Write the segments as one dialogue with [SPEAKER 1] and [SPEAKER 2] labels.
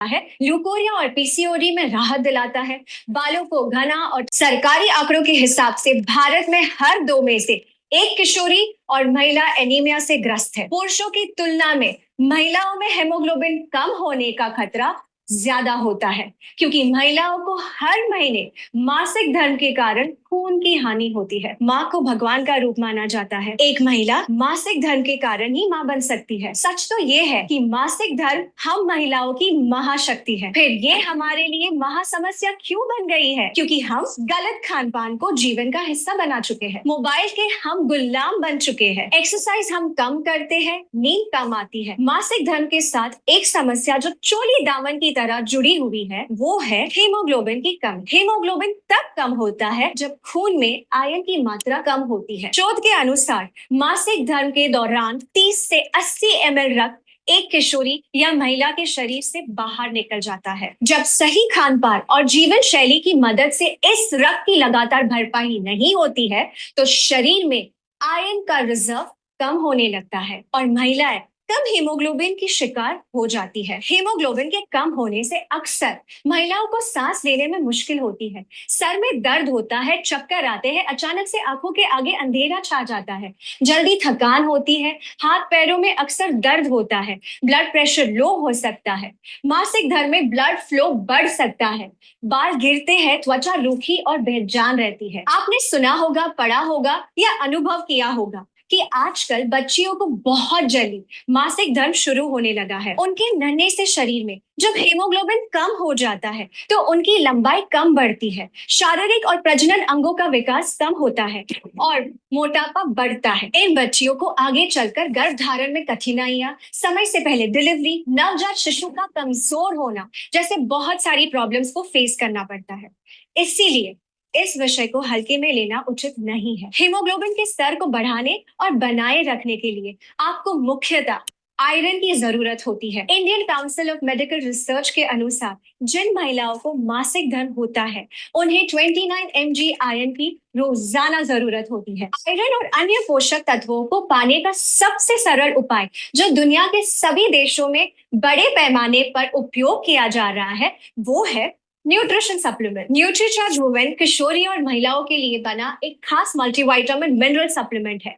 [SPEAKER 1] है, ल्यूकोरिया और पीसीओडी में राहत दिलाता है, बालों को घना और सरकारी आंकड़ों के हिसाब से भारत में हर 2 में से एक किशोरी और महिला एनीमिया से ग्रस्त है। पुरुषों की तुलना में महिलाओं में हेमोग्लोबिन कम होने का खतरा ज्यादा होता है, क्योंकि महिलाओं को हर महीने मासिक धर्म के कारण खून की हानि होती है। माँ को भगवान का रूप माना जाता है। एक महिला मासिक धर्म के कारण ही माँ बन सकती है। सच तो ये है कि मासिक धर्म हम महिलाओं की महाशक्ति है। फिर ये हमारे लिए महासमस्या क्यों बन गई है? क्योंकि हम गलत खान पान को जीवन का हिस्सा बना चुके हैं। मोबाइल के हम गुलाम बन चुके हैं। एक्सरसाइज हम कम करते हैं, नींद कम आती है। मासिक धर्म के साथ एक समस्या जो चोली दामन की तरह जुड़ी हुई है, वो है हीमोग्लोबिन की कमी। हीमोग्लोबिन तब कम होता है जब खून में आयरन की मात्रा कम होती है। शोध के अनुसार मासिक धर्म के दौरान 30 से 80 ml रक्त एक किशोरी या महिला के शरीर से बाहर निकल जाता है। जब सही खान पान और जीवन शैली की मदद से इस रक्त की लगातार भरपाई नहीं होती है, तो शरीर में आयरन का रिजर्व कम होने लगता है और महिलाएं कम हीमोग्लोबिन की शिकार हो जाती है। हीमोग्लोबिन के कम होने से अक्सर महिलाओं को सांस लेने में मुश्किल होती है, सर में दर्द होता है, चक्कर आते हैं, अचानक से आंखों के आगे अंधेरा छा जाता है, जल्दी थकान होती है, हाथ पैरों में अक्सर दर्द होता है, ब्लड प्रेशर लो हो सकता है, मासिक धर्म में ब्लड फ्लो बढ़ सकता है, बाल गिरते हैं, त्वचा रूखी और बेजान रहती है। आपने सुना होगा, पढ़ा होगा या अनुभव किया होगा कि आजकल बच्चियों को बहुत जल्दी मासिक धर्म शुरू होने लगा है। उनके नन्हे से शरीर में जब हीमोग्लोबिन कम हो जाता है तो उनकी लंबाई कम बढ़ती है, शारीरिक और प्रजनन अंगों का विकास कम होता है और मोटापा बढ़ता है। इन बच्चियों को आगे चलकर गर्भ धारण में कठिनाइयां, समय से पहले डिलीवरी, नवजात शिशु का कमजोर होना जैसे बहुत सारी प्रॉब्लम्स को फेस करना पड़ता है। इसीलिए इस विषय को हल्के में लेना उचित नहीं है। हीमोग्लोबिन के स्तर को बढ़ाने और बनाए रखने के लिए आपको मुख्यतः आयरन की जरूरत होती है। Indian council of medical research के अनुसार जिन महिलाओं को मासिक धर्म होता है, उन्हें 29 mg आयरन की रोजाना जरूरत होती है। आयरन और अन्य पोषक तत्वों को पाने का सबसे सरल उपाय जो दुनिया के सभी देशों में बड़े पैमाने पर उपयोग किया जा रहा है, वो है न्यूट्रिशन सप्लीमेंट। न्यूट्रीचार्ज वुमेन किशोरी और महिलाओं के लिए बना एक खास मल्टीविटामिन मिनरल सप्लीमेंट है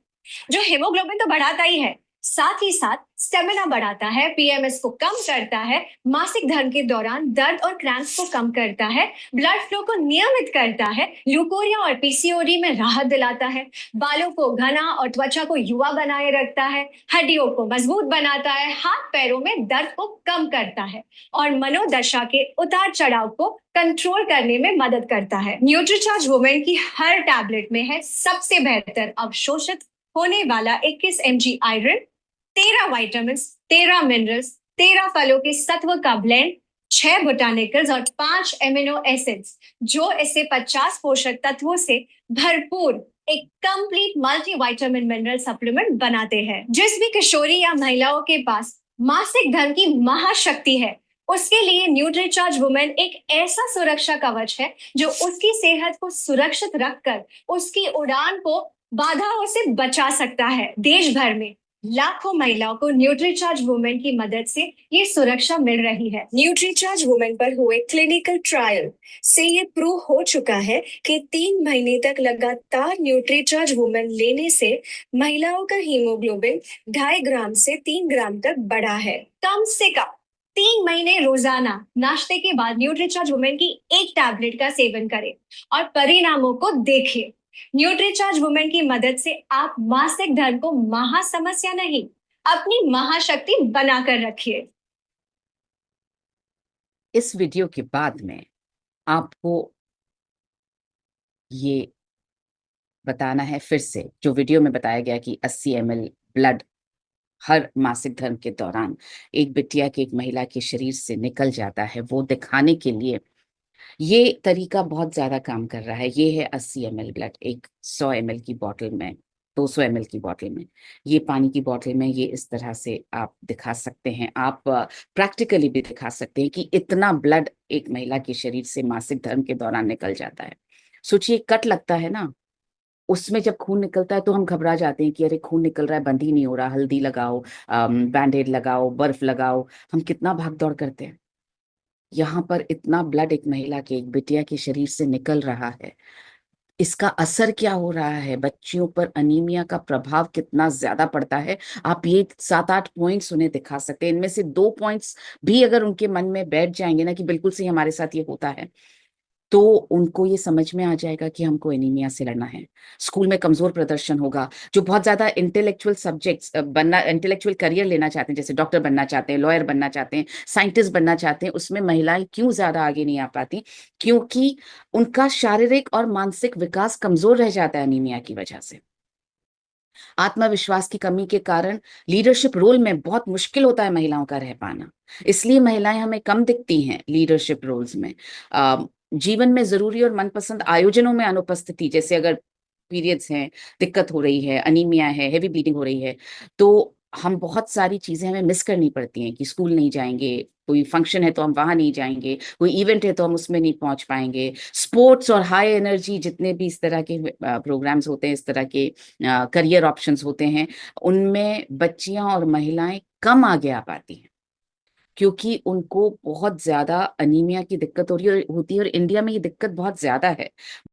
[SPEAKER 1] जो हेमोग्लोबिन तो बढ़ाता ही है, साथ ही साथ स्टेमिना बढ़ाता है, पीएमएस को कम करता है, मासिक धर्म के दौरान दर्द और क्रैम्प्स को कम करता है, ब्लड फ्लो को नियमित करता है, ल्यूकोरिया और पीसीओडी में राहत दिलाता है, बालों को घना और त्वचा को युवा बनाए रखता है, हड्डियों को मजबूत बनाता है, हाथ पैरों में दर्द को कम करता है और मनोदशा के उतार चढ़ाव को कंट्रोल करने में मदद करता है। न्यूट्रीचार्ज वुमेन की हर टैबलेट में है सबसे बेहतर अवशोषित होने वाला 21 mg आयरन, 13 वाइटामिन, 13 मिनरल्स, 13 फलों के सत्व का ब्लेंड, 6 बोटानिकल्स और 5 एमिनो एसिड्स जो इसे 50 पोषक तत्वों से भरपूर एक complete multi vitamin mineral supplement बनाते हैं। जिस भी किशोरी या महिलाओं के पास मासिक धर्म की महाशक्ति है, उसके लिए न्यूट्रीचार्ज वुमेन एक ऐसा सुरक्षा कवच है जो उसकी सेहत को सुरक्षित रखकर उसकी उड़ान को बाधाओं से बचा सकता है। देश भर में लाखों महिलाओं को न्यूट्रीचार्ज वुमेन की मदद से ये सुरक्षा मिल रही है। न्यूट्रीचार्ज वुमेन पर हुए क्लिनिकल ट्रायल से ये प्रूव हो चुका है कि 3 महीने तक लगातार न्यूट्रीचार्ज वुमेन लेने से महिलाओं का हीमोग्लोबिन 2.5 ग्राम से 3 ग्राम तक बढ़ा है। कम से कम 3 महीने रोजाना नाश्ते के बाद न्यूट्रीचार्ज वुमेन की एक टैबलेट का सेवन करें और परिणामों को देखें। न्यूट्रीचार्ज वुमेन की मदद से आप मासिक धर्म को महा समस्या नहीं, अपनी महाशक्ति बनाकर रखिए।
[SPEAKER 2] इस वीडियो के बाद में आपको ये बताना है फिर से, जो वीडियो में बताया गया कि 80 ml ब्लड हर मासिक धर्म के दौरान एक बिटिया के, एक महिला के शरीर से निकल जाता है, वो दिखाने के लिए ये तरीका बहुत ज्यादा काम कर रहा है। ये है 80 ml ब्लड एक 100 ml की बोतल में, 200 ml की बोतल में, ये पानी की बोतल में, ये इस तरह से आप दिखा सकते हैं। आप प्रैक्टिकली भी दिखा सकते हैं कि इतना ब्लड एक महिला के शरीर से मासिक धर्म के दौरान निकल जाता है। सोचिए, कट लगता है ना, उसमें जब खून निकलता है तो हम घबरा जाते हैं कि अरे खून निकल रहा है, बंद ही नहीं हो रहा, हल्दी लगाओ, बैंडेड लगाओ, बर्फ लगाओ, हम कितना भाग दौड़ करते हैं। यहाँ पर इतना ब्लड एक महिला के, एक बिटिया के शरीर से निकल रहा है, इसका असर क्या हो रहा है, बच्चियों पर अनीमिया का प्रभाव कितना ज्यादा पड़ता है। आप ये 7-8 पॉइंट्स उन्हें दिखा सकते हैं, इनमें से 2 पॉइंट्स भी अगर उनके मन में बैठ जाएंगे ना कि बिल्कुल सही हमारे साथ ये होता है, तो उनको ये समझ में आ जाएगा कि हमको एनीमिया से लड़ना है। स्कूल में कमजोर प्रदर्शन होगा, जो बहुत ज्यादा इंटेलेक्चुअल सब्जेक्ट्स बनना, इंटेलेक्चुअल करियर लेना चाहते हैं, जैसे डॉक्टर बनना चाहते हैं, लॉयर बनना चाहते हैं, साइंटिस्ट बनना चाहते हैं, उसमें महिलाएं क्यों ज्यादा आगे नहीं आ पाती? क्योंकि उनका शारीरिक और मानसिक विकास कमजोर रह जाता है एनीमिया की वजह से। आत्मविश्वास की कमी के कारण लीडरशिप रोल में बहुत मुश्किल होता है महिलाओं का रह पाना, इसलिए महिलाएं हमें कम दिखती हैं लीडरशिप रोल्स में। जीवन में जरूरी और मनपसंद आयोजनों में अनुपस्थिति, जैसे अगर पीरियड्स हैं, दिक्कत हो रही है, अनीमिया है, हेवी ब्लीडिंग हो रही है, तो हम बहुत सारी चीजें हमें मिस करनी पड़ती हैं कि स्कूल नहीं जाएंगे, कोई फंक्शन है तो हम वहां नहीं जाएंगे, कोई इवेंट है तो हम उसमें नहीं पहुंच पाएंगे, स्पोर्ट्स और हाई एनर्जी जितने भी इस तरह के प्रोग्राम्स होते हैं, इस तरह के करियर ऑप्शंस होते हैं, उनमें बच्चियां और महिलाएं कम आगे आ पाती हैं, क्योंकि उनको बहुत ज्यादा अनीमिया की दिक्कत हो रही है, होती है, और इंडिया में ये दिक्कत बहुत ज्यादा है।